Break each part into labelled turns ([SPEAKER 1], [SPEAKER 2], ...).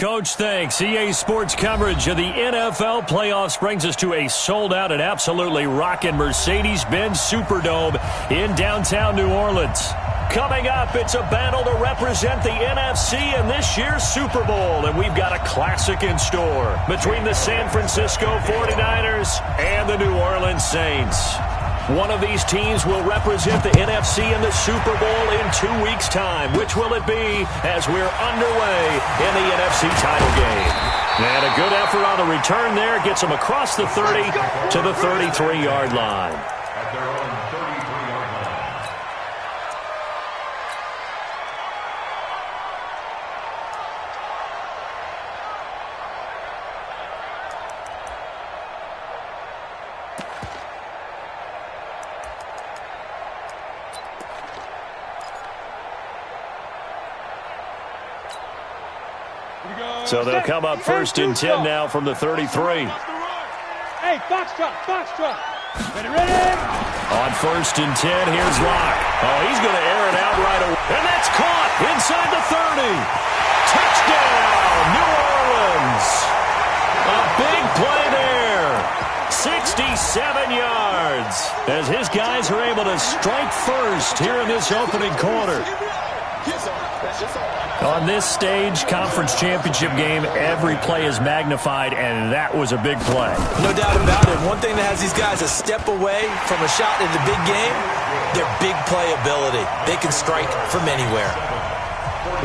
[SPEAKER 1] Coach, thanks. EA Sports coverage of the NFL playoffs brings us to a sold-out and absolutely rocking Mercedes-Benz Superdome in downtown New Orleans. Coming up, it's a battle to represent the NFC in this year's Super Bowl, and we've got a classic in store between the San Francisco 49ers and the New Orleans Saints. One of these teams will represent the NFC in the Super Bowl in 2 weeks' time. Which will it be as we're underway in the NFC title game? And a good effort on the return there gets them across the 30 to the 33-yard line. So they'll come up first and 10 now from the 33.
[SPEAKER 2] Hey, box truck. Ready?
[SPEAKER 1] On first and 10, here's Locke. Oh, he's going to air it out right away. And that's caught inside the 30. Touchdown, New Orleans. A big play there. 67 yards as his guys are able to strike first here in this opening quarter. On this stage, conference championship game, every play is magnified, and that was a big play.
[SPEAKER 3] No doubt about it. One thing that has these guys a step away from a shot in the big game, their big play ability. They can strike from anywhere.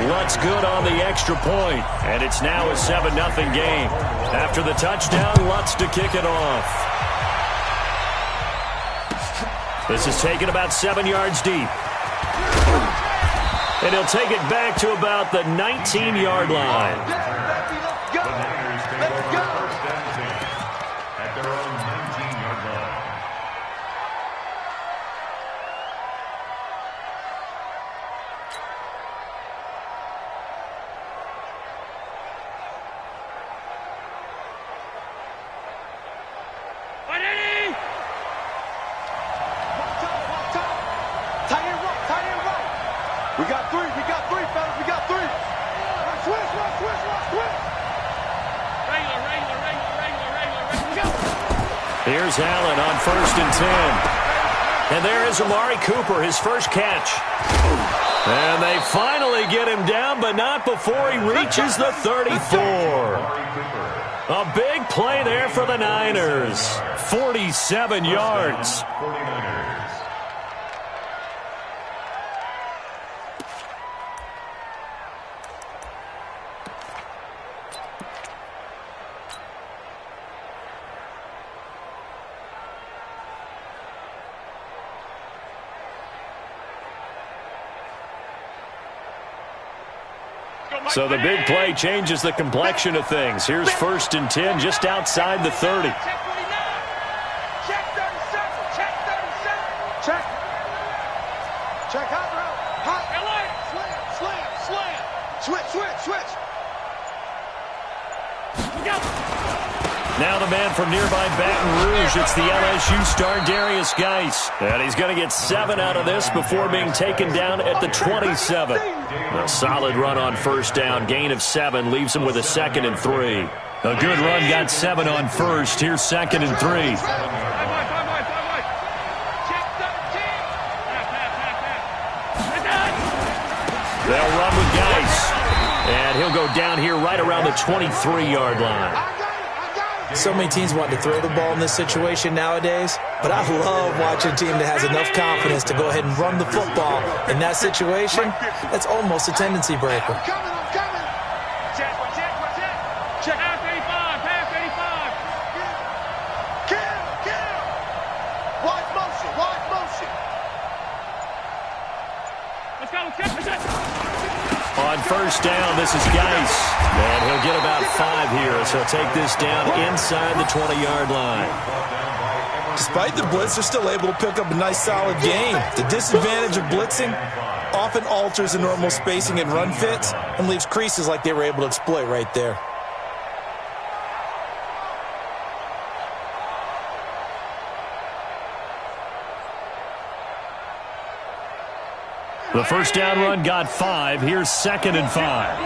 [SPEAKER 1] Lutz good on the extra point, and it's now a 7-0 game. After the touchdown, Lutz to kick it off. This is taken about 7 yards deep. And he'll take it back to about the 19-yard line.
[SPEAKER 2] Let's go.
[SPEAKER 4] At their own 19-yard line.
[SPEAKER 2] We got three, fellas. We got three. Switch. Regular. Go.
[SPEAKER 1] Here's Allen on first and 10. And there is Amari Cooper, his first catch. And they finally get him down, but not before he reaches the 34. A big play there for the Niners. 47 yards.
[SPEAKER 4] 49ers.
[SPEAKER 1] So the big play changes the complexion of things. Here's first and 10 just outside the 30.
[SPEAKER 2] Check 37. Check hot route. Slam. Switch.
[SPEAKER 1] Now the man from nearby Baton Rouge, it's the LSU star Darius Geis. And he's going to get 7 out of this before being taken down at the 27. A solid run on first down, gain of 7, leaves him with a 2nd and 3. A good run, got 7 on first. Here's 2nd and 3. They'll run with Geis. And he'll go down here right around the 23-yard line.
[SPEAKER 3] So many teams want to throw the ball in this situation nowadays, but I love watching a team that has enough confidence to go ahead and run the football. In that situation, that's almost a tendency breaker.
[SPEAKER 2] I'm coming. Check. Pass 85. Kill. Watch motion. Let's go.
[SPEAKER 1] On first down, this is Geis. And he'll get about 5 here, so he'll take this down inside the 20-yard line.
[SPEAKER 3] Despite the blitz, they're still able to pick up a nice, solid gain. The disadvantage of blitzing often alters the normal spacing and run fits and leaves creases like they were able to exploit right there.
[SPEAKER 1] The first down run got 5. Here's 2nd and 5.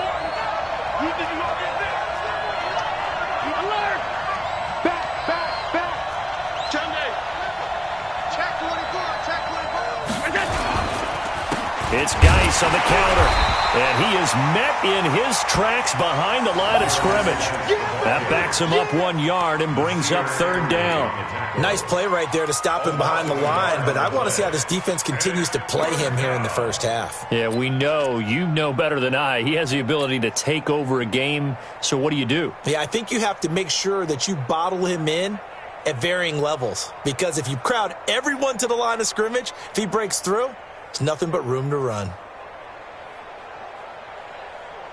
[SPEAKER 1] It's Geis on the counter. And he is met in his tracks behind the line of scrimmage. That backs him up 1 yard and brings up third down.
[SPEAKER 3] Nice play right there to stop him behind the line, but I want to see how this defense continues to play him here in the first half.
[SPEAKER 1] Yeah, we know. You know better than I. He has the ability to take over a game, so what do you do?
[SPEAKER 3] Yeah, I think you have to make sure that you bottle him in at varying levels, because if you crowd everyone to the line of scrimmage, if he breaks through, it's nothing but room to run.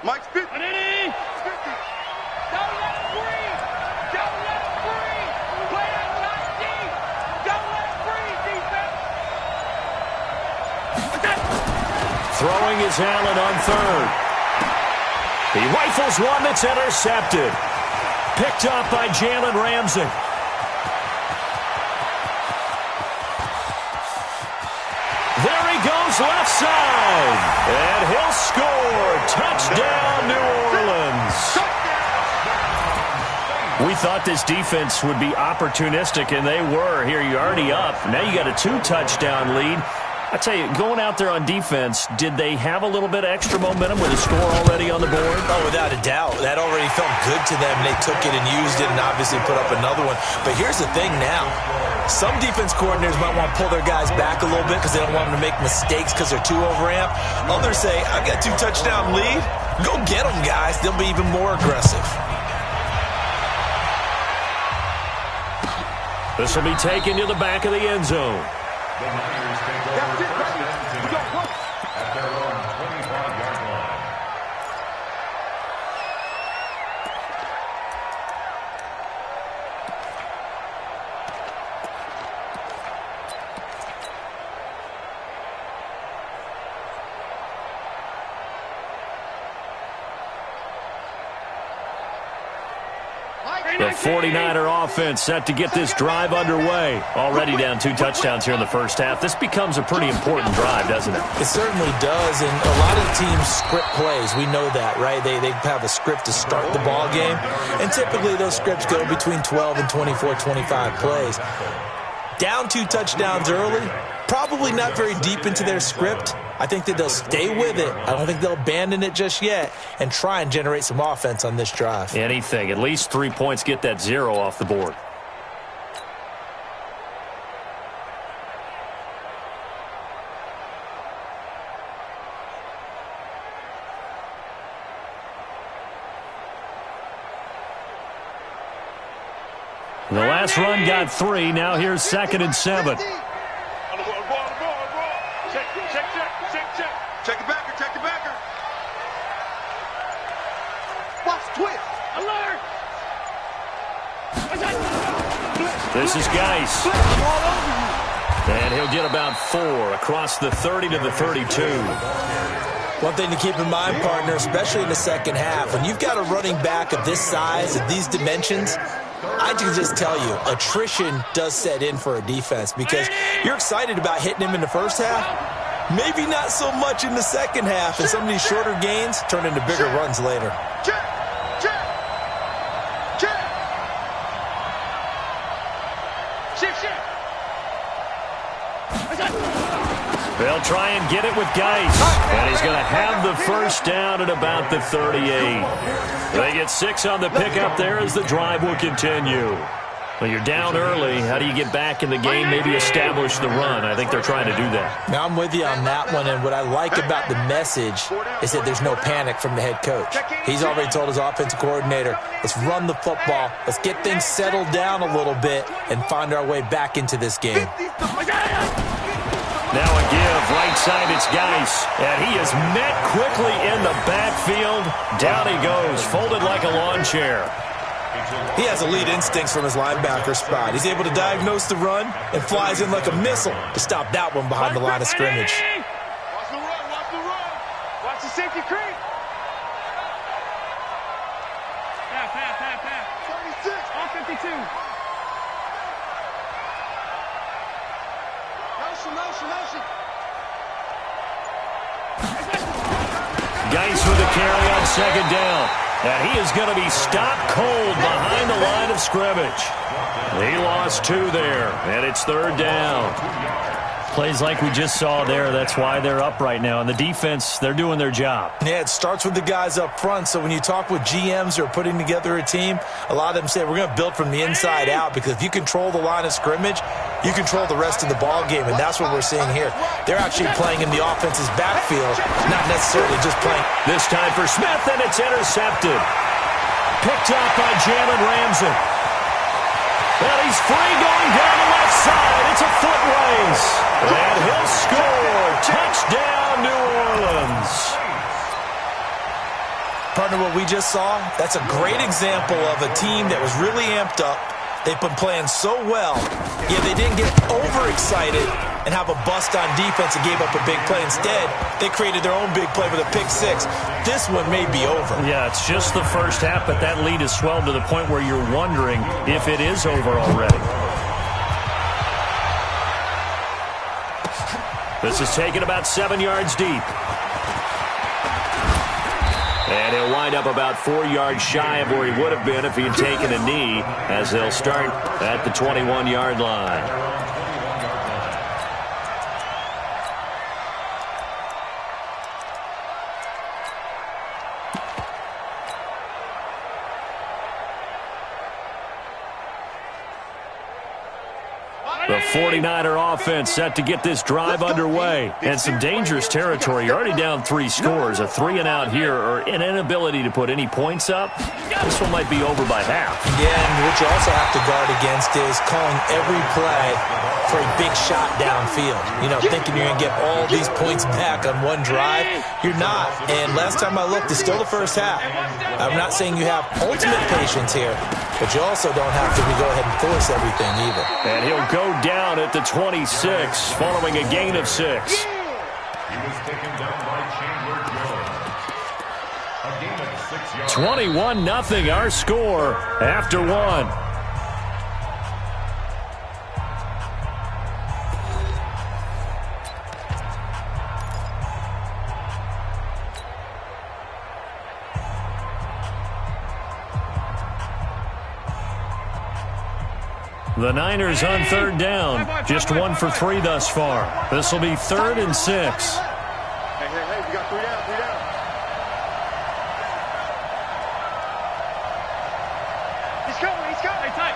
[SPEAKER 2] Mike's 50. 50. Don't let him breathe. Don't let him breathe. Play that top deep. Don't let him breathe, defense.
[SPEAKER 1] Throwing is Allen on third. He rifles one that's intercepted. Picked up by Jalen Ramsey. There he goes left side. And he'll score. Touchdown, New Orleans. We thought this defense would be opportunistic, and they were. Here, you're already up. Now you got a 2-touchdown lead. I tell you, going out there on defense, did they have a little bit of extra momentum with a score already on the board?
[SPEAKER 3] Oh, without a doubt. That already felt good to them. They took it and used it and obviously put up another one. But here's the thing now. Some defense coordinators might want to pull their guys back a little bit because they don't want them to make mistakes because they're too overamped. Others say, I've got a 2-touchdown lead. Go get them, guys. They'll be even more aggressive.
[SPEAKER 1] This will be taken to the back of the end zone.
[SPEAKER 4] The Niners take over first and 10 at their own 25-yard line.
[SPEAKER 1] The 49er offense set to get this drive underway. Already down 2 touchdowns here in the first half. This becomes a pretty important drive, doesn't it?
[SPEAKER 3] It certainly does, and a lot of teams script plays. We know that, right? They have a script to start the ball game, and typically those scripts go between 12 and 24, 25 plays. Down 2 touchdowns early, probably not very deep into their script. I think that they'll stay with it. I don't think they'll abandon it just yet and try and generate some offense on this drive.
[SPEAKER 1] Anything. At least 3 points, get that 0 off the board. The last run got 3. Now here's 2nd and 7.
[SPEAKER 2] Check the backer, check the backer. Watch twist. Alert.
[SPEAKER 1] This is Geis. And he'll get about 4 across the 30 to the 32.
[SPEAKER 3] One thing to keep in mind, partner, especially in the second half, when you've got a running back of this size, of these dimensions, I can just tell you, attrition does set in for a defense because you're excited about hitting him in the first half. Maybe not so much in the second half, and some of these shorter gains turn into bigger runs later.
[SPEAKER 2] Check, check, check. Shift, shift.
[SPEAKER 1] They'll try and get it with Geis, and he's going to have the first down at about the 38. They get 6 on the pickup there as the drive will continue. Well, you're down early. How do you get back in the game, maybe establish the run? I think they're trying to do that.
[SPEAKER 3] Now, I'm with you on that one, and what I like about the message is that there's no panic from the head coach. He's already told his offensive coordinator, let's run the football, let's get things settled down a little bit and find our way back into this game.
[SPEAKER 1] Now a give, right side, it's Geis, and he is met quickly in the backfield. Down he goes, folded like a lawn chair.
[SPEAKER 3] He has elite instincts from his linebacker spot. He's able to diagnose the run and flies in like a missile to stop that one behind the line of scrimmage.
[SPEAKER 2] Watch the run, watch the run. Watch the safety creep. Pass. 36. On 52. Motion.
[SPEAKER 1] Geis with a carry on 2nd down. And he is going to be stopped cold behind the line of scrimmage. He lost 2 there, and it's 3rd down. Plays like we just saw there, that's why they're up right now. And the defense, they're doing their job.
[SPEAKER 3] Yeah, it starts with the guys up front. So when you talk with GMs who are putting together a team, a lot of them say we're going to build from the inside out, because if you control the line of scrimmage, you control the rest of the ball game, and that's what we're seeing here. They're actually playing in the offense's backfield, not necessarily just playing.
[SPEAKER 1] This time for Smith, and it's intercepted. Picked up by Jalen Ramsey. And he's free going down the left side. It's a foot race. And he'll score. Touchdown, New Orleans.
[SPEAKER 3] Partner, what we just saw, that's a great example of a team that was really amped up. They've been playing so well, yet they didn't get overexcited and have a bust on defense and gave up a big play. Instead, they created their own big play with a pick six. This one may be over.
[SPEAKER 1] Yeah, it's just the first half, but that lead has swelled to the point where you're wondering if it is over already. This is taken about 7 yards deep. And he'll wind up about 4 yards shy of where he would have been if he had taken a knee, as they'll start at the 21-yard line. The 49er offense set to get this drive underway. And some dangerous territory. You're already down 3 scores. A 3-and-out here, or an inability to put any points up. This one might be over by half.
[SPEAKER 3] Yeah, and what you also have to guard against is calling every play for a big shot downfield. You know, thinking you're going to get all these points back on one drive. You're not. And last time I looked, it's still the first half. I'm not saying you have ultimate patience here, but you also don't have to go ahead and force everything either.
[SPEAKER 1] And he'll go down at the 26 following a gain of 6.
[SPEAKER 4] He was taken down by Chandler Jones. A gain of 6 yards.
[SPEAKER 1] 21-0 our score after 1. The Niners on 3rd down. Just 1 for 3 thus far. This will be 3rd and 6.
[SPEAKER 2] Hey, we got 3 down, 3 down. He's coming. Hey, tight.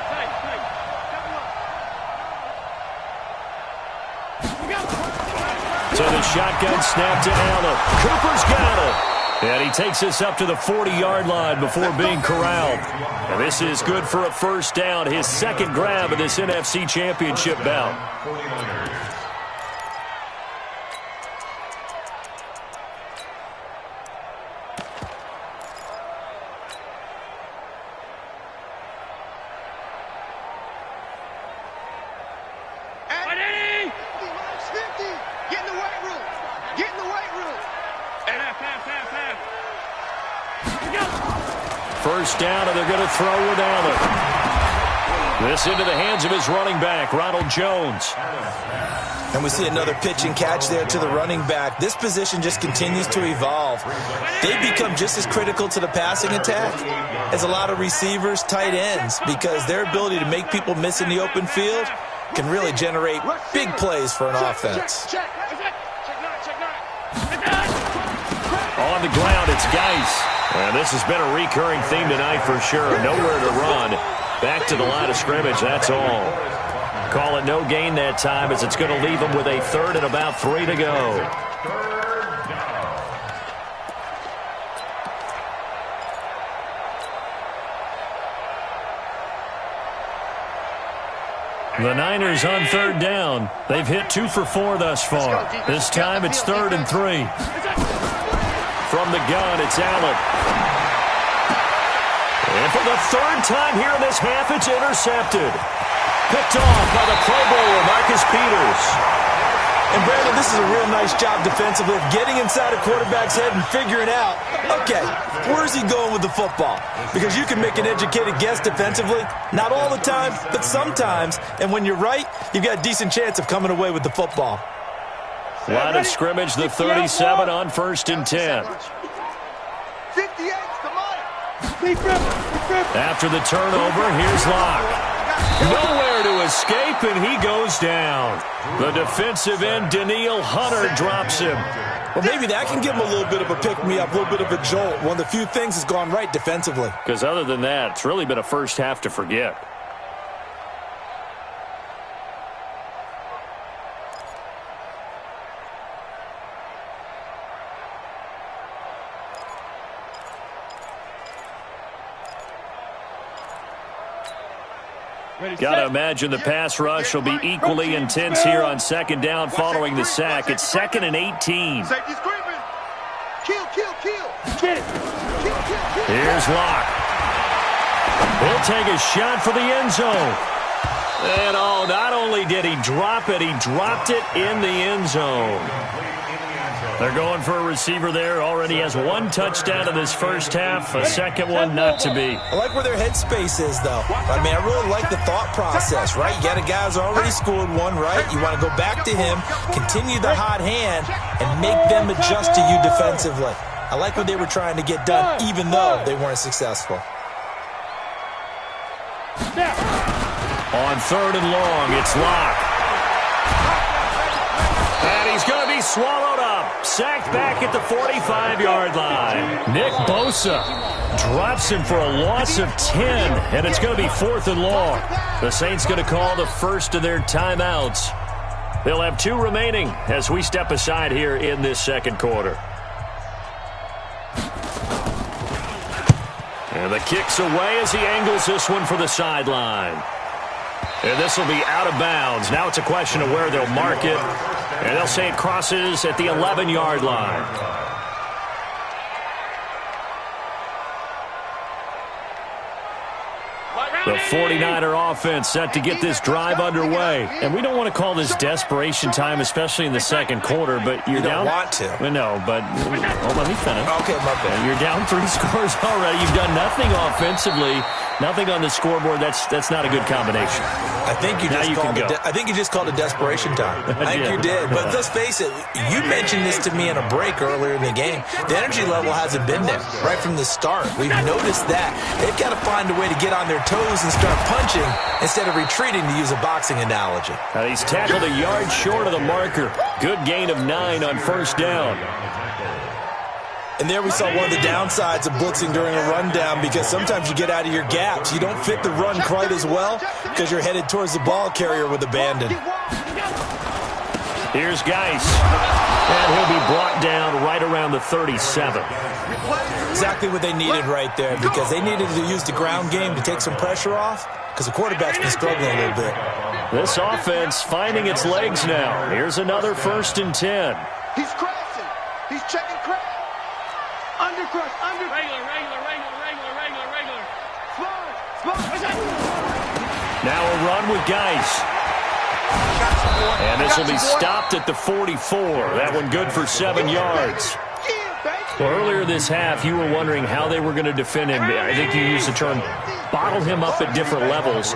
[SPEAKER 1] So the shotgun snap to Allen. Cooper's got it. And he takes us up to the 40-yard line before being corralled. And this is good for a first down, his second grab of this NFC Championship bout.
[SPEAKER 4] 49ers.
[SPEAKER 1] First down, and they're going to throw with Allen. This into the hands of his running back, Ronald Jones.
[SPEAKER 3] And we see another pitch and catch there to the running back. This position just continues to evolve. They become just as critical to the passing attack as a lot of receivers, tight ends, because their ability to make people miss in the open field can really generate big plays for an offense.
[SPEAKER 1] On the ground, it's Geis. And this has been a recurring theme tonight for sure. Nowhere to run. Back to the line of scrimmage, that's all. Call it no gain that time, as it's going to leave them with a 3rd and about 3 to go. The Niners on 3rd down. They've hit 2 for 4 thus far. This time it's 3rd and 3. From the gun, it's Allen. And for the 3rd time here in this half, it's intercepted. Picked off by the Pro Bowler, Marcus Peters.
[SPEAKER 3] And Brandon, this is a real nice job defensively of getting inside a quarterback's head and figuring out, okay, where's he going with the football? Because you can make an educated guess defensively. Not all the time, but sometimes. And when you're right, you've got a decent chance of coming away with the football.
[SPEAKER 1] Line of scrimmage, the 37 on 1st and 10.
[SPEAKER 2] 58, come on.
[SPEAKER 1] After the turnover, here's Locke. Nowhere to escape, and he goes down. The defensive end, Daniil Hunter, drops him.
[SPEAKER 3] Well, maybe that can give him a little bit of a pick-me-up, a little bit of a jolt. One of the few things that's gone right defensively.
[SPEAKER 1] Because other than that, it's really been a first half to forget. Got to imagine the pass rush will be equally intense here on second down following the sack. It's 2nd and 18.
[SPEAKER 2] Kill. Get it. Kill.
[SPEAKER 1] Here's Locke. He'll take a shot for the end zone. And not only did he drop it, he dropped it in the end zone. They're going for a receiver there. Already has 1 touchdown in this first half. A second one not to be.
[SPEAKER 3] I like where their headspace is, though. I mean, I really like the thought process, right? You got a guy who's already scored 1, right? You want to go back to him, continue the hot hand, and make them adjust to you defensively. I like what they were trying to get done, even though they weren't successful.
[SPEAKER 1] On 3rd and long, it's Locke. And he's going to be swallowed up. Sacked back at the 45-yard line. Nick Bosa drops him for a loss of 10, and it's going to be 4th and long. The Saints going to call the first of their timeouts. They'll have 2 remaining as we step aside here in this second quarter. And the kick's away as he angles this one for the sideline. And this will be out of bounds. Now it's a question of where they'll mark it. And they'll say it crosses at the 11-yard line. The 49er offense set to get this drive underway. And we don't want to call this desperation time, especially in the second quarter, but you're down.
[SPEAKER 3] You don't want to.
[SPEAKER 1] No, but let me finish.
[SPEAKER 3] Okay, my bad.
[SPEAKER 1] You're down 3 scores already. You've done nothing offensively, nothing on the scoreboard. That's not a good combination.
[SPEAKER 3] I think you just called it desperation time. I think you did. But let's face it, you mentioned this to me in a break earlier in the game. The energy level hasn't been there right from the start. We've noticed that. They've got to find a way to get on their toes and start punching instead of retreating, to use a boxing analogy.
[SPEAKER 1] Now he's tackled a yard short of the marker. Good gain of 9 on first down.
[SPEAKER 3] And there we saw one of the downsides of blitzing during a rundown, because sometimes you get out of your gaps. You don't fit the run quite as well because you're headed towards the ball carrier with abandon.
[SPEAKER 1] Here's Geis. And he'll be brought down right around the 37.
[SPEAKER 3] Exactly what they needed right there, because they needed to use the ground game to take some pressure off, because the quarterback's been struggling a little bit.
[SPEAKER 1] This offense finding its legs now. Here's another 1st and 10.
[SPEAKER 2] He's crashing. He's checking crash. Under crush. Under. Regular. Smart.
[SPEAKER 1] Now a run with Geis. And this will be stopped at the 44. That one good for 7 yards. Well, earlier this half, you were wondering how they were going to defend him. I think you used the term bottle him up at different levels.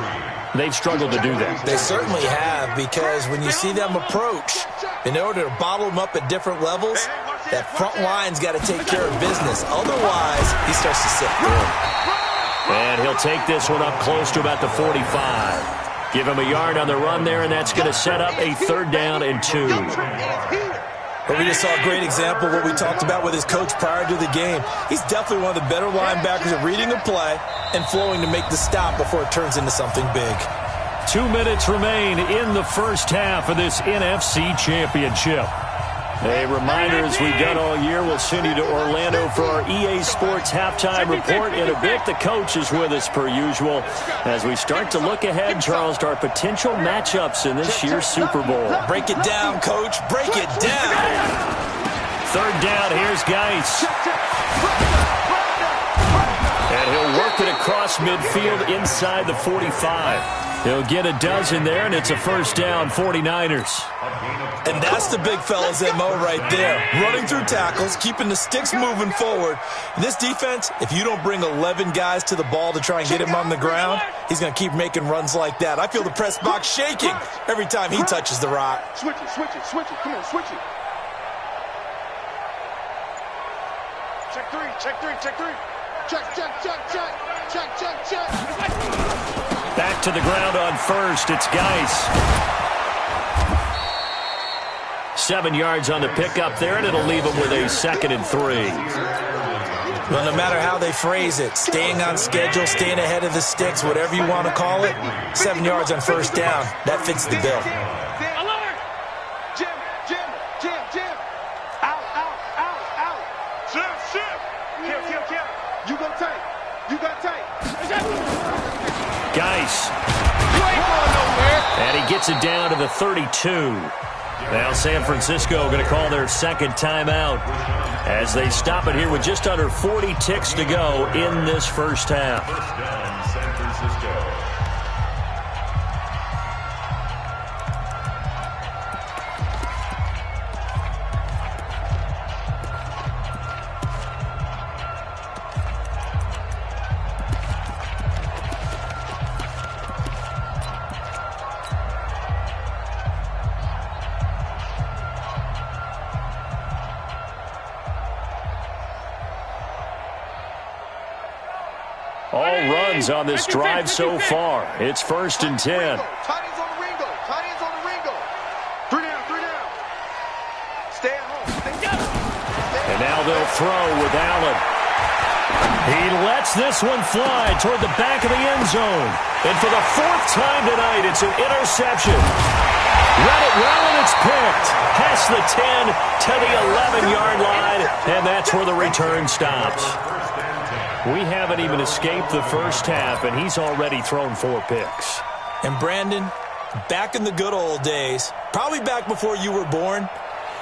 [SPEAKER 1] They've struggled to do that.
[SPEAKER 3] They certainly have, because when you see them approach, in order to bottle him up at different levels, that front line's got to take care of business. Otherwise, he starts to sift through.
[SPEAKER 1] And he'll take this one up close to about the 45. Give him a yard on the run there, and that's going to set up a 3rd down and 2.
[SPEAKER 3] But we just saw a great example of what we talked about with his coach prior to the game. He's definitely one of the better linebackers at reading a play and flowing to make the stop before it turns into something big.
[SPEAKER 1] 2 minutes remain in the first half of this NFC Championship. A reminder, as we've done all year, we'll send you to Orlando for our EA Sports halftime report in a bit. The coach is with us per usual as we start to look ahead, Charles, to our potential matchups in this year's Super Bowl.
[SPEAKER 3] Break it down, Coach. Break it down.
[SPEAKER 1] 3rd down. Here's Geis. And he'll work it across midfield inside the 45. He'll get a dozen there, and it's a 1st down, 49ers.
[SPEAKER 3] And that's the big fella's MO right there. Running through tackles, keeping the sticks moving forward. In this defense, if you don't bring 11 guys to the ball to try and get him on the ground, he's going to keep making runs like that. I feel the press box shaking every time he touches the rock.
[SPEAKER 2] Switch it. Come on, switch it. Check three. Check.
[SPEAKER 1] Back to the ground on first. It's Geis. 7 yards on the pickup there, and it'll leave him with a 2nd and 3.
[SPEAKER 3] Well, no matter how they phrase it, staying on schedule, staying ahead of the sticks, whatever you want to call it, 7 yards on first down, that fits the bill.
[SPEAKER 2] Alert! Jim! Out! Shift! Kill! You got tight.
[SPEAKER 1] Geis. And he gets it down to the 32. Now San Francisco going to call their 2nd timeout as they stop it here with just under 40 ticks to go in this first half.
[SPEAKER 4] First down, San Francisco.
[SPEAKER 1] All runs on this drive so far. It's 1st and 10.
[SPEAKER 2] Tight ends on the Ringo. 3 down. Stay at home.
[SPEAKER 1] And now they'll throw with Allen. He lets this one fly toward the back of the end zone. And for the 4th time tonight, it's an interception. Read it well, and it's picked. Past the 10 to the 11-yard line, and that's where the return stops. We haven't even escaped the first half, and he's already thrown 4 picks.
[SPEAKER 3] And Brandon, back in the good old days, probably back before you were born,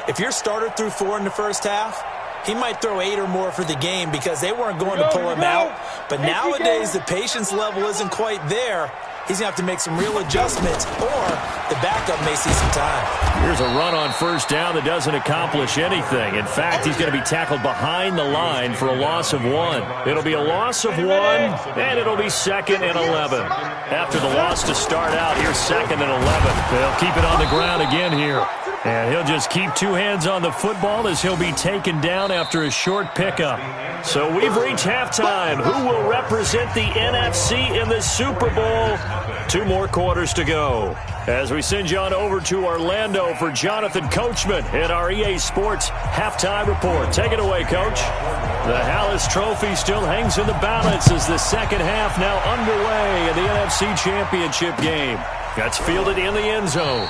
[SPEAKER 3] if your starter threw 4 in the first half, he might throw 8 or more for the game because they weren't going to pull him out. But nowadays, the patience level isn't quite there. He's going to have to make some real adjustments, or the backup may see some time.
[SPEAKER 1] Here's a run on first down that doesn't accomplish anything. In fact, he's going to be tackled behind the line for a loss of 1. It'll be a loss of 1, and it'll be 2nd and 11. After the loss to start out, here's 2nd and 11. They'll keep it on the ground again here. And he'll just keep 2 hands on the football as he'll be taken down after a short pickup. So we've reached halftime. Who will represent the NFC in the Super Bowl? 2 more quarters to go. As we send you on over to Orlando for Jonathan Coachman in our EA Sports Halftime Report. Take it away, Coach. The Hallis Trophy still hangs in the balance as the second half now underway in the NFC Championship game. That's fielded in the end zone.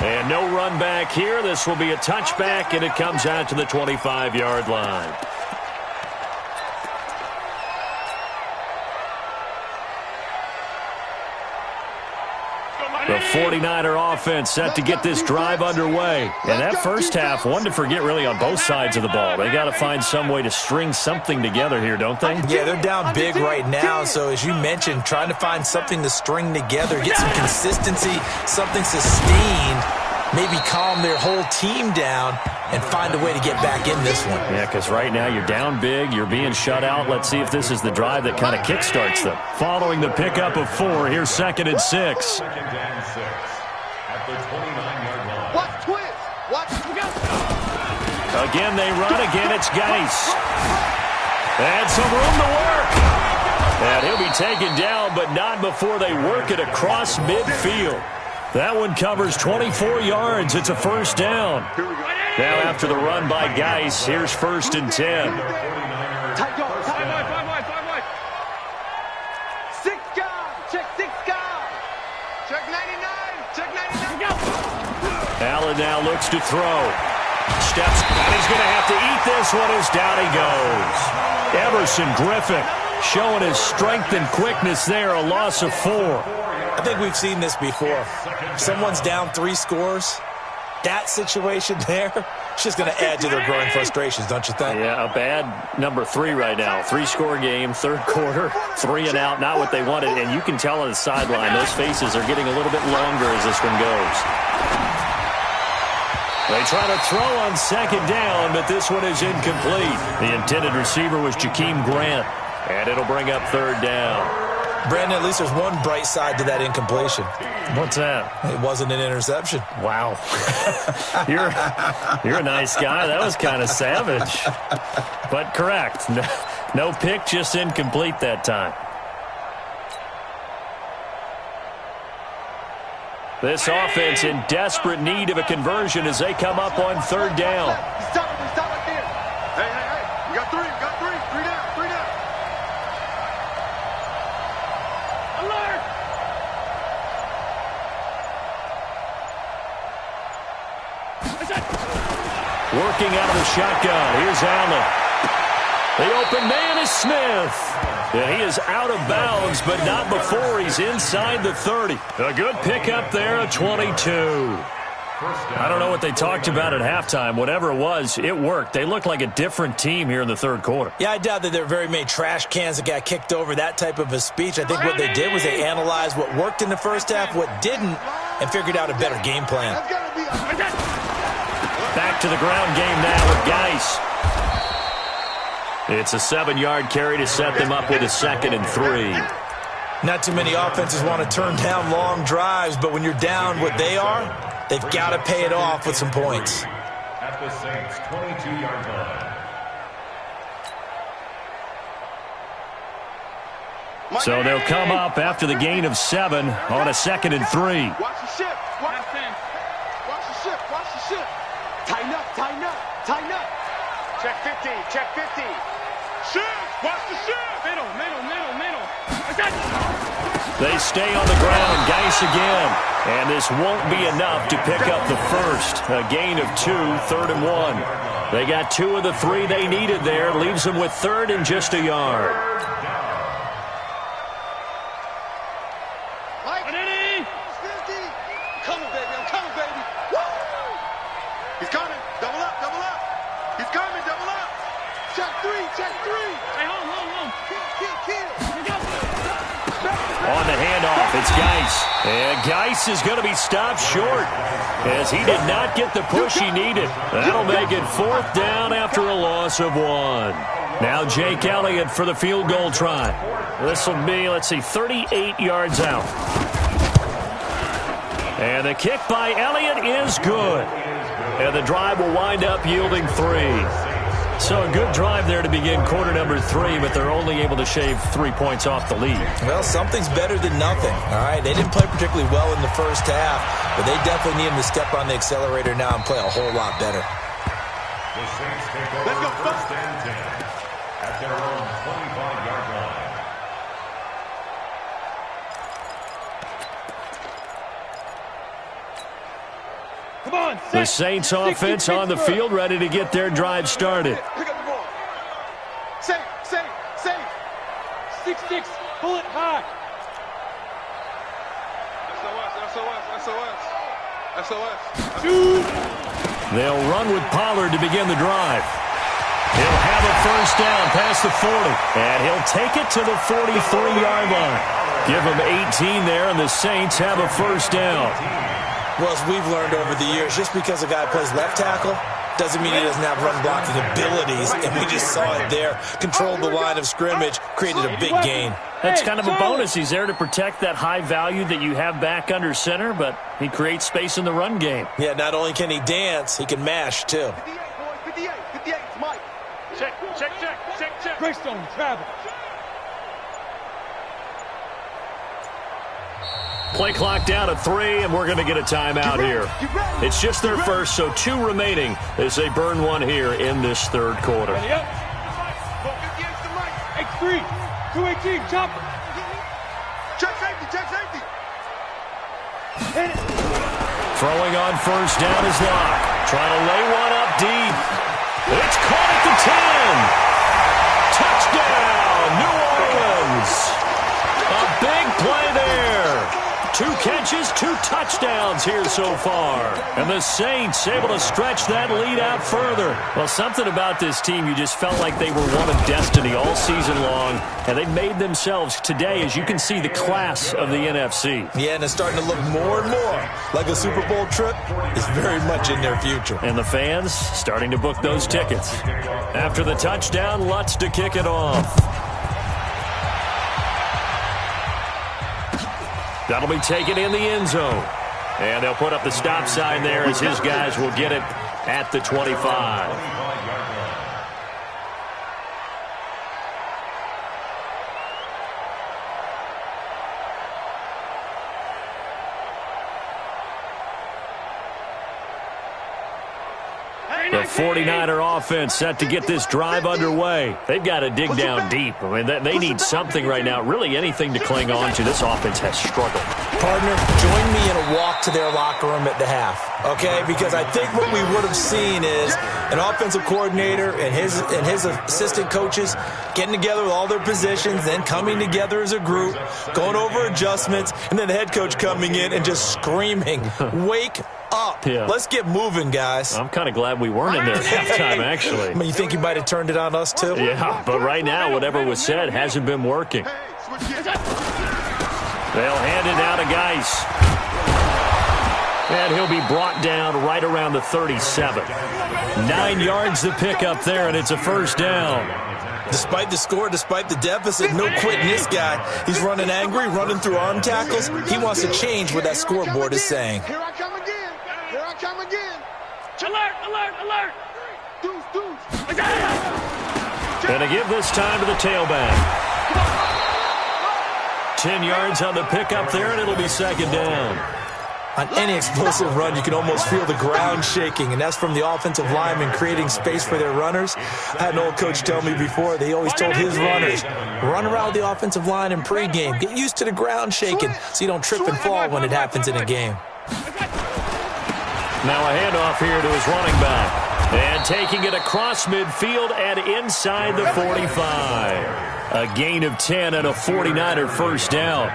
[SPEAKER 1] And no run back here. This will be a touchback, and it comes out to the 25-yard line. The 49er offense set to get this drive underway. And that first half, one to forget really on both sides of the ball. They got to find some way to string something together here, don't they?
[SPEAKER 3] Yeah, they're down big right now. So as you mentioned, trying to find something to string together, get some consistency, something sustained, maybe calm their whole team down and find a way to get back in this one.
[SPEAKER 1] Yeah, because right now you're down big, you're being shut out. Let's see if this is the drive that kind of kickstarts them. Following the pickup of 4, here's 2nd and 6.
[SPEAKER 4] At the 29-yard line.
[SPEAKER 2] Watch twist.
[SPEAKER 1] Again, they run. Again, it's Geis. And some room to work. And he'll be taken down, but not before they work it across midfield. That one covers 24 yards. It's a first down. Now after the run by Geis, here's 1st and 10.
[SPEAKER 2] Tight guard. Five wide. 6 guys. Check 6 guys. Check 99. Go.
[SPEAKER 1] Allen now looks to throw. Steps, and he's going to have to eat this one as down he goes. Everson Griffin showing his strength and quickness there, a loss of 4.
[SPEAKER 3] I think we've seen this before. Someone's down 3 scores. That situation there, it's just going to add to their growing frustrations, don't you think?
[SPEAKER 1] Yeah, a bad number 3 right now. 3-score game, 3rd quarter, 3 and out, not what they wanted. And you can tell on the sideline, those faces are getting a little bit longer as this one goes. They try to throw on 2nd down, but this one is incomplete. The intended receiver was Jakeem Grant, and it'll bring up 3rd down.
[SPEAKER 3] Brandon, at least there's one bright side to that incompletion.
[SPEAKER 1] What's that?
[SPEAKER 3] It wasn't an interception.
[SPEAKER 1] Wow. You're a nice guy. That was kind of savage. But correct. No pick, just incomplete that time. This offense in desperate need of a conversion as they come up on third down.
[SPEAKER 2] Stop right there. Hey. You got three. Three down. Alert!
[SPEAKER 1] Working out of the shotgun. Here's Allen. The open man is Smith. And he is out of bounds, but not before he's inside the 30. A good pickup there, a 22. I don't know what they talked about at halftime. Whatever it was, it worked. They looked like a different team here in the third quarter.
[SPEAKER 3] Yeah, I doubt that there are very many trash cans that got kicked over, that type of a speech. I think what they did was they analyzed what worked in the first half, what didn't, and figured out a better game plan.
[SPEAKER 1] Back to the ground game now with Geis. It's a 7-yard carry to set them up with a 2nd and 3.
[SPEAKER 3] Not too many offenses want to turn down long drives, but when you're down what they are, they've got to pay it off with some points.
[SPEAKER 4] At the Saints' 22-yard line.
[SPEAKER 1] So they'll come up after the gain of 7 on a 2nd and 3.
[SPEAKER 2] Watch the ship. Watch the ship. Tighten up. Check 50. Ship. Watch the ship. Middle.
[SPEAKER 1] They stay on the ground. Geis again. And this won't be enough to pick up the first. A gain of 2, 3rd and 1. They got 2 of the 3 they needed there. Leaves them with 3rd and just a yard.
[SPEAKER 2] Coming, baby. Woo! He's coming. Double up. He's coming. Double up. Check 3. Hey, hold. Kill.
[SPEAKER 1] On the handoff, it's Geis. And Geis is going to be stopped short as he did not get the push he needed. That'll make it 4th down after a loss of 1. Now Jake Elliott for the field goal try. This will be, 38 yards out. And the kick by Elliott is good. And the drive will wind up yielding 3. So a good drive there to begin quarter number 3, but they're only able to shave 3 points off the lead.
[SPEAKER 3] Well, something's better than nothing, all right? They didn't play particularly well in the first half, but they definitely need him to step on the accelerator now and play a whole lot better.
[SPEAKER 4] The Saints take over. Let's go. 1st and 10 at their own 25-yard line.
[SPEAKER 2] Come on,
[SPEAKER 1] the Saints offense on the field, ready to get their drive started.
[SPEAKER 2] Pick up the ball. Safe. 6-6. Pull it high. SOS.
[SPEAKER 1] They'll run with Pollard to begin the drive. He'll have a 1st down past the 40, and he'll take it to the 43-yard line. Give him 18 there, and the Saints have a 1st down.
[SPEAKER 3] Well, as we've learned over the years, just because a guy plays left tackle doesn't mean he doesn't have run-blocking abilities, and we just saw it there. Controlled the line of scrimmage, created a big gain.
[SPEAKER 1] That's kind of a bonus. He's there to protect that high value that you have back under center, but he creates space in the run game.
[SPEAKER 3] Yeah, not only can he dance, he can mash, too.
[SPEAKER 2] 58, it's Mike. Check. Greystone, travel.
[SPEAKER 1] Play clock down to 3, and we're going to get a timeout here. It's just their first, so 2 remaining as they burn 1 here in this 3rd quarter.
[SPEAKER 2] X3, 218, chopper. Check safety. Hit it.
[SPEAKER 1] Throwing on 1st down is Locke. Trying to lay one up deep. It's caught at the 10. Touchdown, New Orleans. A big play there. 2 catches, 2 touchdowns here so far. And the Saints able to stretch that lead out further. Well, something about this team, you just felt like they were one of destiny all season long. And they made themselves today, as you can see, the class of the NFC.
[SPEAKER 3] Yeah, and it's starting to look more and more like a Super Bowl trip is very much in their future.
[SPEAKER 1] And the fans starting to book those tickets. After the touchdown, Lutz to kick it off. That'll be taken in the end zone. And they'll put up the stop sign there as his guys will get it at the 25. The 49er offense set to get this drive underway. They've got to dig down deep. I mean, they need something right now, really anything to cling on to. This offense has struggled.
[SPEAKER 3] Partner, join me in a walk to their locker room at the half, okay? Because I think what we would have seen is an offensive coordinator and his assistant coaches getting together with all their positions, then coming together as a group, going over adjustments, and then the head coach coming in and just screaming, wake up. Yeah. Let's get moving, guys.
[SPEAKER 1] I'm kind of glad we weren't in there at halftime, actually.
[SPEAKER 3] I mean, you think you might have turned it on us, too?
[SPEAKER 1] Yeah, but right now, whatever was said hasn't been working. They'll hand it down to Geis. And he'll be brought down right around the 37. 9 yards to pick up there, and it's a first down.
[SPEAKER 3] Despite the score, despite the deficit, no quitting this guy. He's running angry, running through arm tackles. He wants to change what that scoreboard is saying.
[SPEAKER 2] Here I come again. Here I come again.
[SPEAKER 5] Alert, alert, alert.
[SPEAKER 2] Deuce, deuce.
[SPEAKER 1] Gonna give this time to the tailback. 10 yards on the pickup there, and it'll be second down.
[SPEAKER 3] On any explosive run, you can almost feel the ground shaking, and that's from the offensive linemen creating space for their runners. I had an old coach tell me before, they always told his runners, run around the offensive line in pregame. Get used to the ground shaking so you don't trip and fall when it happens in a game.
[SPEAKER 1] Now a handoff here to his running back. And taking it across midfield and inside the 45. A gain of 10 and a 49er first down.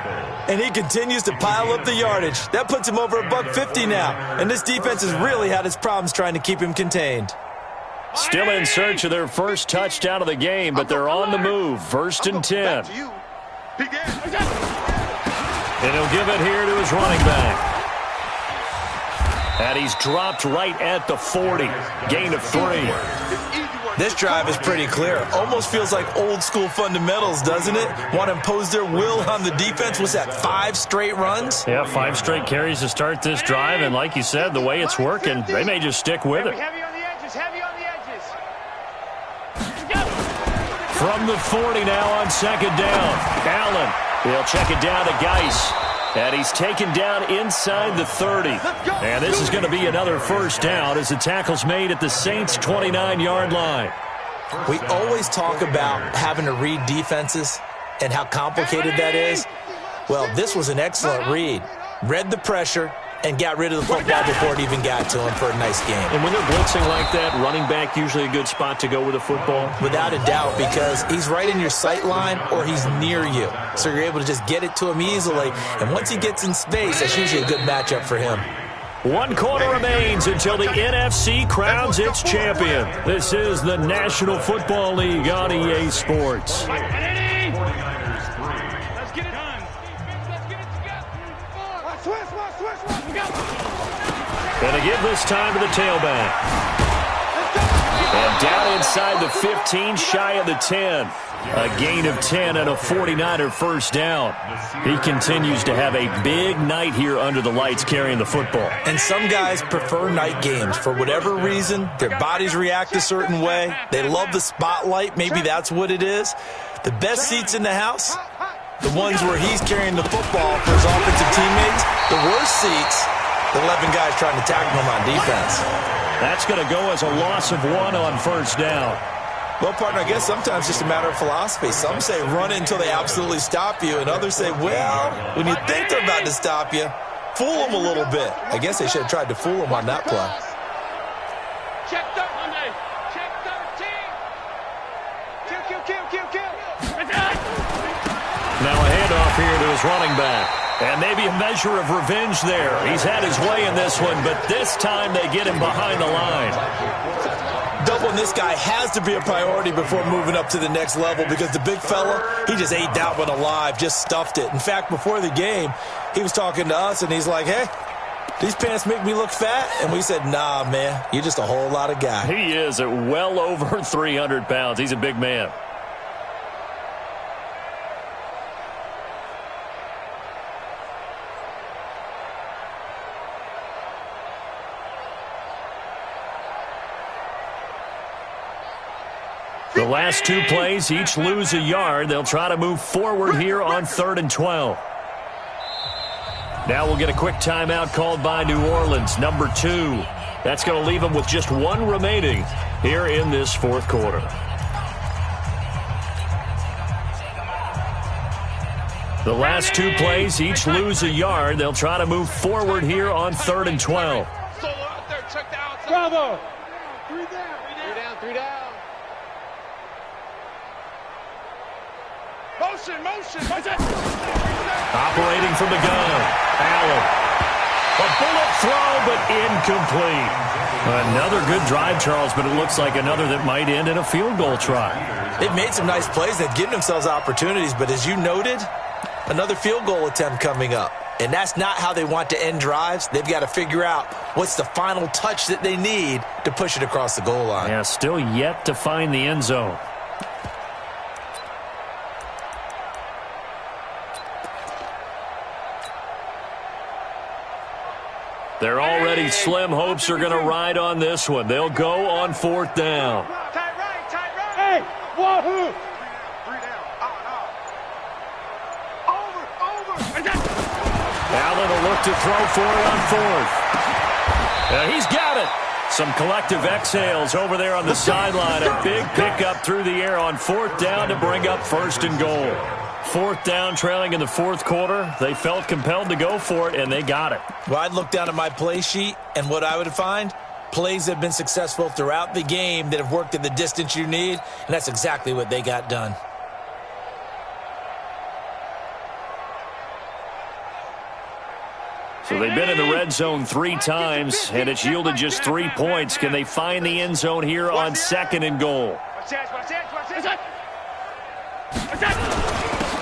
[SPEAKER 3] And he continues to pile up the yardage. That puts him over $150 now. And this defense has really had its problems trying to keep him contained.
[SPEAKER 1] Still in search of their first touchdown of the game, but they're on the move. First and 10. And he'll give it here to his running back. And he's dropped right at the 40. Gain of 3.
[SPEAKER 3] This drive is pretty clear. Almost feels like old school fundamentals, doesn't it? Want to impose their will on the defense. What's that, 5 straight runs?
[SPEAKER 1] Yeah, 5 straight carries to start this drive. And like you said, the way it's working, they may just stick with it.
[SPEAKER 5] Heavy on the edges, heavy on the edges.
[SPEAKER 1] From the 40 now on second down. Allen, he'll check it down to Geis. And he's taken down inside the 30. And this is going to be another first down as the tackle's made at the Saints' 29-yard line.
[SPEAKER 3] We always talk about having to read defenses and how complicated that is. Well, this was an excellent read. Read the pressure and got rid of the football before it even got to him for a nice game.
[SPEAKER 1] And when they're blitzing like that, running back usually a good spot to go with the football?
[SPEAKER 3] Without a doubt, because he's right in your sight line or he's near you. So you're able to just get it to him easily. And once he gets in space, that's usually a good matchup for him.
[SPEAKER 1] 1 quarter remains until the NFC crowns its champion. This is the National Football League on EA Sports. Gonna give this time to the tailback. And down inside the 15, shy of the 10. A gain of 10 and a 49er first down. He continues to have a big night here under the lights carrying the football.
[SPEAKER 3] And some guys prefer night games. For whatever reason, their bodies react a certain way. They love the spotlight. Maybe that's what it is. The best seats in the house, the ones where he's carrying the football for his offensive teammates. The worst seats, the 11 guys trying to tackle him on defense.
[SPEAKER 1] That's going to go as a loss of 1 on first down.
[SPEAKER 3] Well, partner, I guess sometimes it's just a matter of philosophy. Some say run it until they absolutely stop you, and others say, well, when you think they're about to stop you, fool them a little bit. I guess they should have tried to fool them on that play.
[SPEAKER 5] Check 13. Check 13. Kill.
[SPEAKER 1] Now a handoff here to his running back. And maybe a measure of revenge there. He's had his way in this one, but this time they get him behind the line.
[SPEAKER 3] Doubling this guy has to be a priority before moving up to the next level because the big fella, he just ate that one alive, just stuffed it. In fact, before the game, he was talking to us, and he's like, hey, these pants make me look fat? And we said, nah, man, you're just a whole lot of guy.
[SPEAKER 1] He is at well over 300 pounds. He's a big man. The last 2 plays, each lose a yard. They'll try to move forward here on 3rd and 12. Now we'll get a quick timeout called by New Orleans, number 2. That's going to leave them with just 1 remaining here in this fourth quarter. The last 2 plays each lose a yard. They'll try to move forward here on 3rd and 12.
[SPEAKER 5] Bravo.
[SPEAKER 2] 3 down. 3 down. Motion.
[SPEAKER 1] Operating from the gun, Allen. A bullet throw, but incomplete. Another good drive, Charles, but it looks like another that might end in a field goal try.
[SPEAKER 3] They've made some nice plays. They've given themselves opportunities, but as you noted, another field goal attempt coming up. And that's not how they want to end drives. They've got to figure out what's the final touch that they need to push it across the goal line.
[SPEAKER 1] Yeah, still yet to find the end zone. Their already slim hopes are going to ride on this one. They'll go on 4th down.
[SPEAKER 5] Tight right. Hey, wahoo.
[SPEAKER 2] 3 down. Over.
[SPEAKER 1] Allen will look to throw for it on 4th. He's got it. Some collective exhales over there on the sideline. A big pickup through the air on 4th down to bring up 1st and goal. 4th down, trailing in the 4th quarter. They felt compelled to go for it, and they got it.
[SPEAKER 3] Well, I'd look down at my play sheet, and what I would find, plays that have been successful throughout the game that have worked at the distance you need, and that's exactly what they got done.
[SPEAKER 1] So they've been in the red zone 3 times, and it's yielded just 3 points. Can they find the end zone here on 2nd and goal?
[SPEAKER 5] Watch that.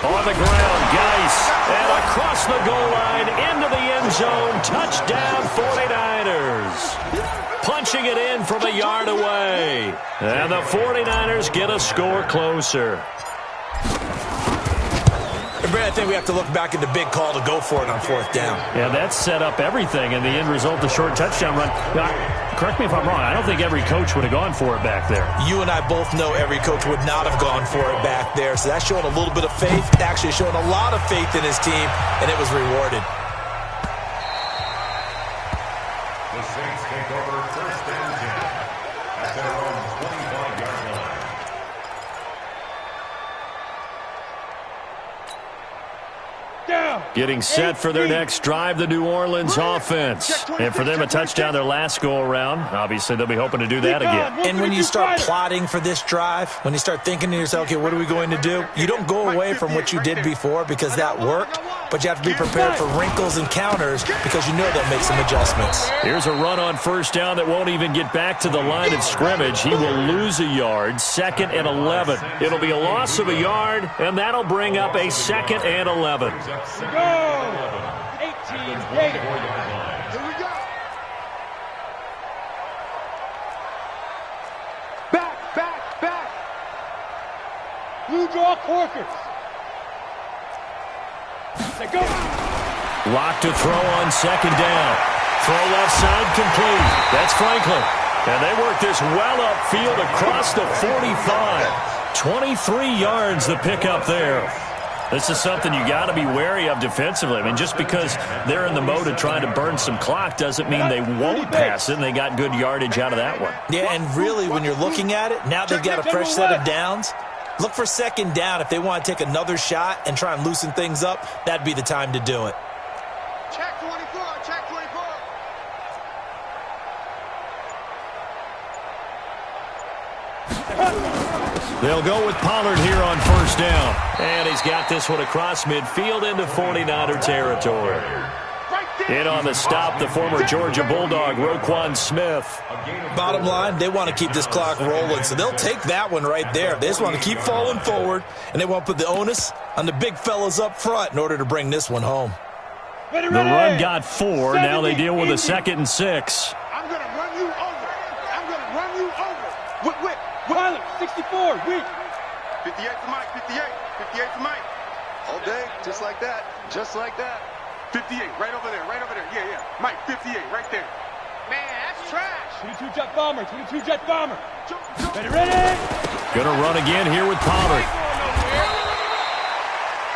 [SPEAKER 1] On the ground, Geis, and across the goal line, into the end zone, touchdown 49ers. Punching it in from a yard away. And the 49ers get a score closer.
[SPEAKER 3] I think we have to look back at the big call to go for it on 4th down.
[SPEAKER 1] Yeah, that set up everything, and the end result, the short touchdown run. Correct me if I'm wrong, I don't think every coach would have gone for it back there.
[SPEAKER 3] You and I both know every coach would not have gone for it back there, so that's showing a little bit of faith, actually showing a lot of faith in his team, and it was rewarded.
[SPEAKER 4] The Saints take over 1st and 10 at their own 25-yard line.
[SPEAKER 1] Getting set for their next drive, the New Orleans offense. And for them, a touchdown their last go-around. Obviously, they'll be hoping to do that again.
[SPEAKER 3] And when you start plotting for this drive, when you start thinking to yourself, okay, what are we going to do? You don't go away from what you did before because that worked, but you have to be prepared for wrinkles and counters because you know they'll make some adjustments.
[SPEAKER 1] Here's a run on 1st down that won't even get back to the line of scrimmage. He will lose a yard, 2nd and 11. It'll be a loss of a yard, and that'll bring up a 2nd and 11.
[SPEAKER 5] 18, Gator.
[SPEAKER 2] Here we go. Back.
[SPEAKER 5] Blue draw Corkers. Let's go.
[SPEAKER 1] Lock to throw on 2nd down. Throw left side complete. That's Franklin. And they work this well upfield across the 45. 23 yards the pickup there. This is something you got to be wary of defensively. I mean, just because they're in the mode of trying to burn some clock doesn't mean they won't pass it, and they got good yardage out of that one.
[SPEAKER 3] Yeah, and really, when you're looking at it, now they've got a fresh set of downs. Look for 2nd down. If they want to take another shot and try and loosen things up, that'd be the time to do it.
[SPEAKER 2] Check 24.
[SPEAKER 1] They'll go with Pollard here on 1st down. And he's got this one across midfield into 49er territory. In on the stop, the former Georgia Bulldog, Roquan Smith.
[SPEAKER 3] Bottom line, they want to keep this clock rolling, so they'll take that one right there. They just want to keep falling forward, and they want to put the onus on the big fellas up front in order to bring this one home.
[SPEAKER 1] The run got 4. Now they deal with a 2nd and 6.
[SPEAKER 2] I'm going to run you over. Whip.
[SPEAKER 5] Pilot, 64, weak.
[SPEAKER 2] 58 to Mike, 58 to Mike. All day, just like that. 58, right over there. Yeah. Mike, 58, right there.
[SPEAKER 5] Man, that's trash. 22 jet bomber. Ready.
[SPEAKER 1] Gonna run again here with Pollard.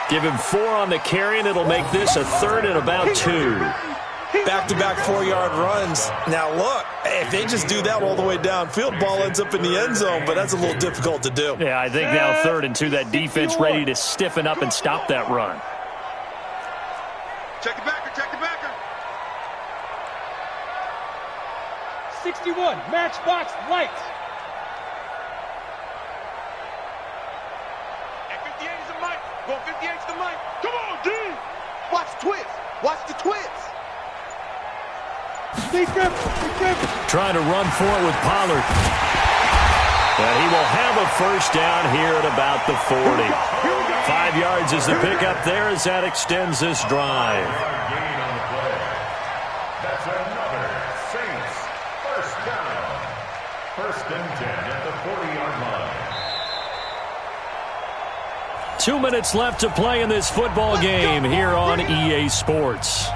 [SPEAKER 1] Give him 4 on the carry, and it'll make this a 3rd and about 2.
[SPEAKER 3] Back-to-back 4-yard runs. Now, look, if they just do that all the way downfield, ball ends up in the end zone, but that's a little difficult to do.
[SPEAKER 1] Yeah, I think now 3rd and 2, that defense ready to stiffen up and stop that run.
[SPEAKER 2] Check the backer, check the backer.
[SPEAKER 5] 61, matchbox lights.
[SPEAKER 2] And 58 is the mic. Going 58 is the mic. Come on, D. Watch twist. Watch the twist.
[SPEAKER 1] Trying to run for it with Pollard. And he will have a first down here at about the 40. 5 yards is the pickup there as that extends this drive.
[SPEAKER 4] That's another Saints first down. 1st and 10 at the 40-yard line.
[SPEAKER 1] 2 minutes left to play in this football game here on EA Sports.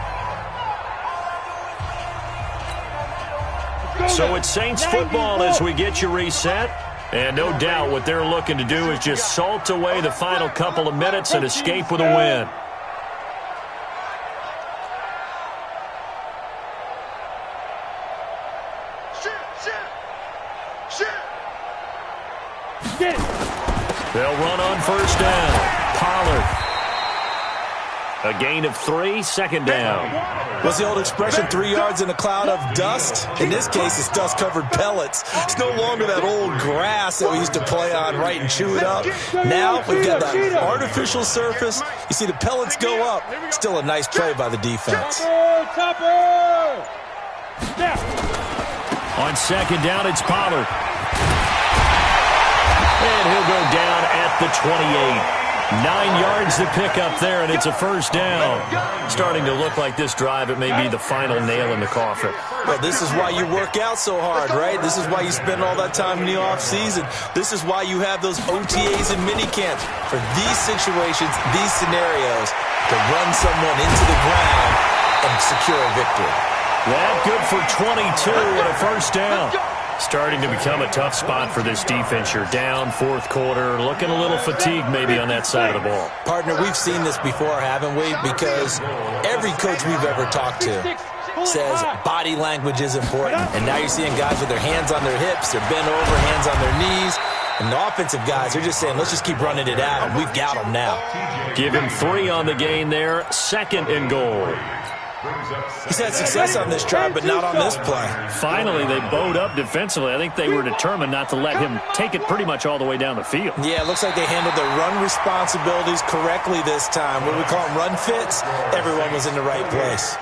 [SPEAKER 1] So it's Saints football as we get you reset. And no doubt what they're looking to do is just salt away the final couple of minutes and escape with a win. They'll run on first down. Pollard. A gain of 3, 2nd down.
[SPEAKER 3] What's the old expression, 3 yards in a cloud of dust? In this case, it's dust-covered pellets. It's no longer that old grass that we used to play on, right, and chew it up. Now we've got that artificial surface. You see the pellets go up. Still a nice play by the defense.
[SPEAKER 5] Topper!
[SPEAKER 1] On 2nd down, it's Pollard. And he'll go down at the 28. 9 yards to pick up there, and it's a first down. Starting to look like this drive, it may be the final nail in the coffin.
[SPEAKER 3] Well, this is why you work out so hard, right? This is why you spend all that time in the offseason. This is why you have those OTAs and minicamps. For these situations, these scenarios, to run someone into the ground and secure a victory.
[SPEAKER 1] That good for 22 and a first down. Starting to become a tough spot for this defense. You're down 4th quarter, looking a little fatigued maybe on that side of the ball.
[SPEAKER 3] Partner, we've seen this before, haven't we? Because every coach we've ever talked to says body language is important. And now you're seeing guys with their hands on their hips, they're bent over, hands on their knees. And the offensive guys, they're just saying, let's just keep running it out, and we've got them now.
[SPEAKER 1] Give him 3 on the gain there, 2nd and goal.
[SPEAKER 3] He's had success on this drive, but not on this play.
[SPEAKER 1] Finally, they bowed up defensively. I think they were determined not to let him take it pretty much all the way down the field.
[SPEAKER 3] Yeah, it looks like they handled their run responsibilities correctly this time. What we call them run fits, everyone was in the right place.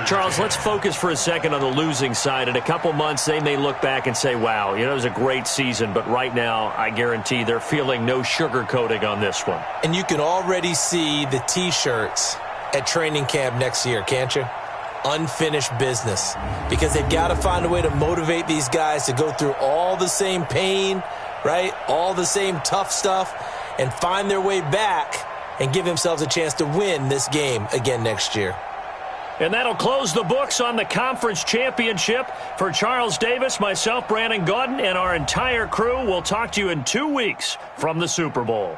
[SPEAKER 1] Charles, let's focus for a second on the losing side. In a couple months, they may look back and say, wow, it was a great season. But right now, I guarantee they're feeling no sugarcoating on this one.
[SPEAKER 3] And you can already see the T-shirts at training camp next year, can't you? Unfinished business. Because they've got to find a way to motivate these guys to go through all the same pain, right? All the same tough stuff, and find their way back and give themselves a chance to win this game again next year.
[SPEAKER 1] And that'll close the books on the conference championship. For Charles Davis, myself, Brandon Gaudin, and our entire crew, we'll talk to you in 2 weeks from the Super Bowl.